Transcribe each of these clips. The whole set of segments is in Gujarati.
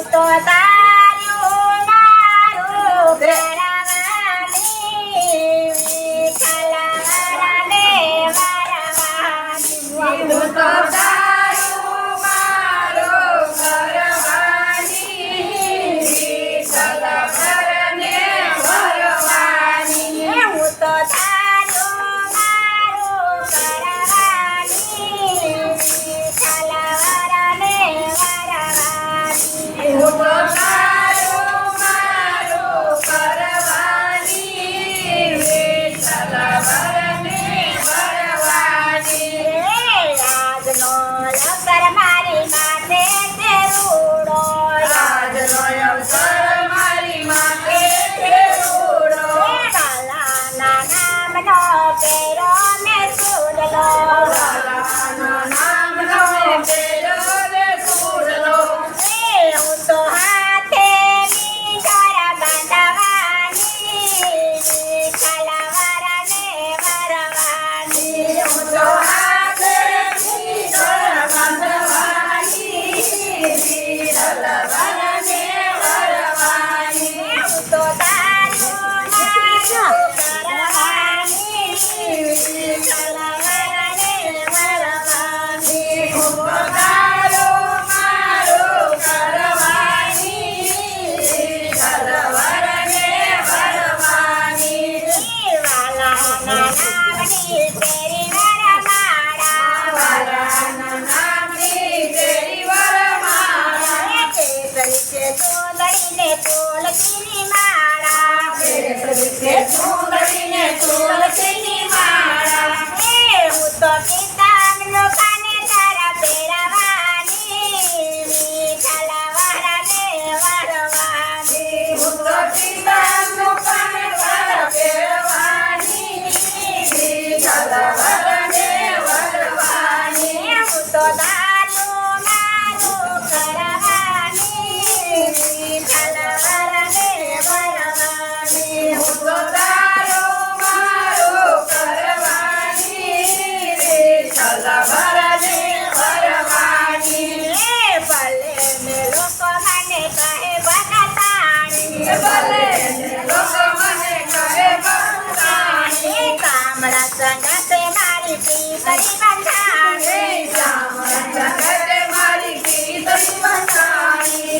તો તારું મારું કરવાની વિઠ્ઠલવરને વરવાની હું તો તારું મારું કરવાની વિઠ્ઠલવરને વરવાની હું તો તારું મારું કરવાની વિઠ્ઠલવરને વરવાની હું તો તારું મારું કરવાની વિઠ્ઠલવરને વરવાની આજનો અવસર મારી માથે તે રૂડો આજનો અવસર મારી માથે તે રૂડો વાલાના નામનો પેરો ને સુડલો વાલાના નામનો પેરો ને સુડલો હું તો હાથે મીઠારા બાંધવાની વિઠ્ઠલવરને વરવાની હું તો હાથે મીઠારા બાંધવાની વિઠ્ઠલવરને વરવાની હું તો તારું મારું કરવાની વિઠ્ઠલવરને વરવાની હું તો તારું મારું કરવાની વિઠ્ઠલવરને વરવાની વાલાના નામની તેરી વરમાળા વાલાના નામની તેરી વરમાળા કેસરી ચોદડીને તુલસીની માળા કેસરી ચોદડીને તુલસીની માળા હું તો પિતાનો કાને તારા પહેરવાની વિઠ્ઠલવરને વરવાની હું તો પિતાનો કાને તારા પહેરવાની વિઠ્ઠલવરને વરવાની હું તો તારું મારું કરવાની વિઠ્ઠલવરને વરવાની હું તો તારું મારું કરવાની વિઠ્ઠલવરને વરવાની ભલે ને લોકો મને કહે બનતાણી ભલે ને લોકો મને કહે બનતાણી કામળા સંગતે મારી પીતળી બંધાણી કામળા સંગતે મારી પીતળી બંધાણી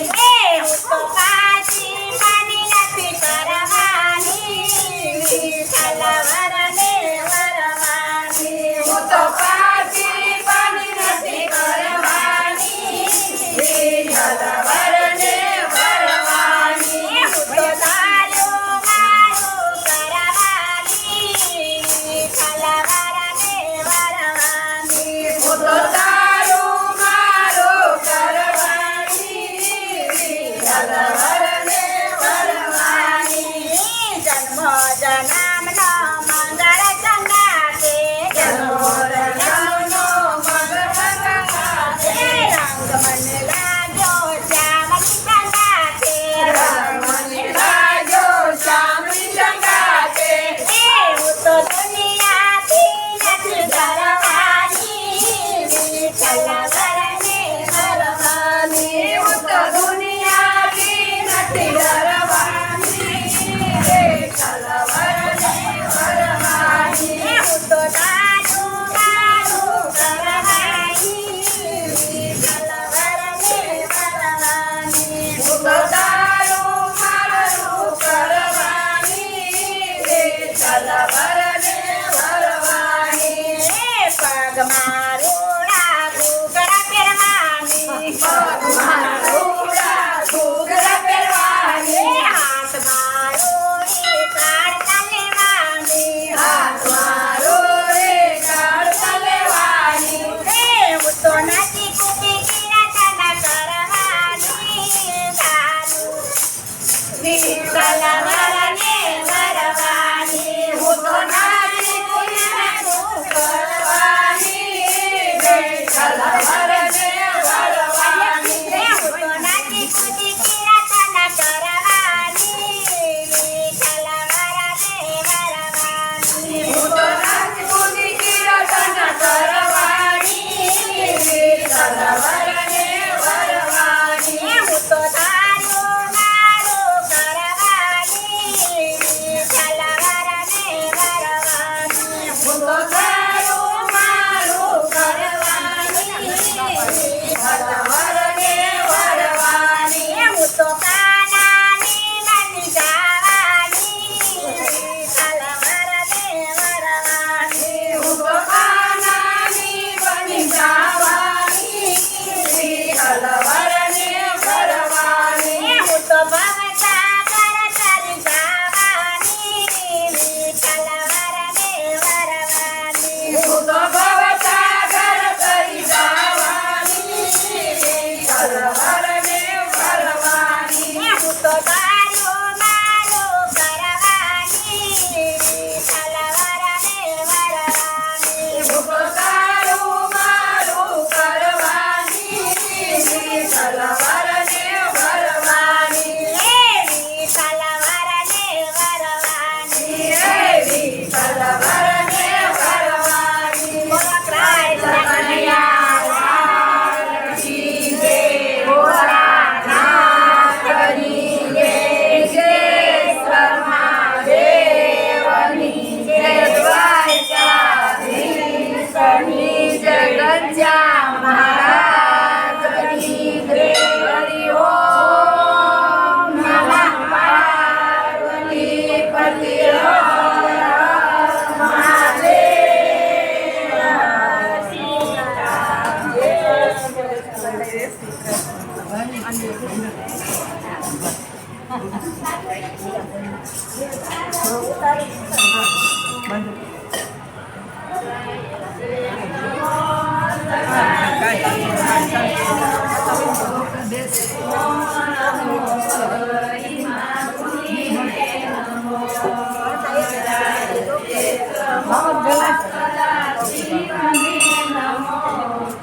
હું તો પાછી માની નથી કરવાની વિઠ્ઠલવરને વરવાની હું તો પાછી માની નથી કરવાની વિઠ્ઠલવરને વરવાની હું તો તારું મારું કરવાની વિઠ્ઠલવરને વરવાની હું તો તારું મારું કરવાની વિઠ્ઠલવરને વરવાની જન્મ જન્મનો મંગળ સંગાતે જન્મો જન્મનો મંગળ સંગાતે રંગ મને લાગ્યો શ્યામની સંગાતે રંગ મને લાગ્યો શ્યામની સંગાતે હું તો દુનિયાથી નથી ડરવાની વિઠ્ઠલવરને વરવાની હું તો દુનિયાથી નથી ડરવાની વિઠ્ઠલવરને વરવાની હું તો તારું મારું કરવાની વિઠ્ઠલવરને વરવાની હું તો તારું મારું કરવાની વિઠ્ઠલવરને વરવાની પગમાં રૂડા ઘૂઘરા પહેરવાની પગમાં રૂડા ઘૂઘરા પહેરવાની હાથમાં રૂડી કાઢતા લેવાની હાથમાં રૂડી કાઢતા લેવાની હું તો નથી કુટી કિરાતના કરવાની તારું વિઠ્ઠલવરને વરવાની હું તો નથી કુટી કરવાની વિઠ્ઠલવરને વરવાની હું તો નથી કુટી કિરાતના કરવાની વિઠ્ઠલવરને વરવાની હું તો નથી કુટી કિરાતના કરવાની વિઠ્ઠલવરને વરવાની હું તો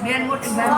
બેન મોટી બેન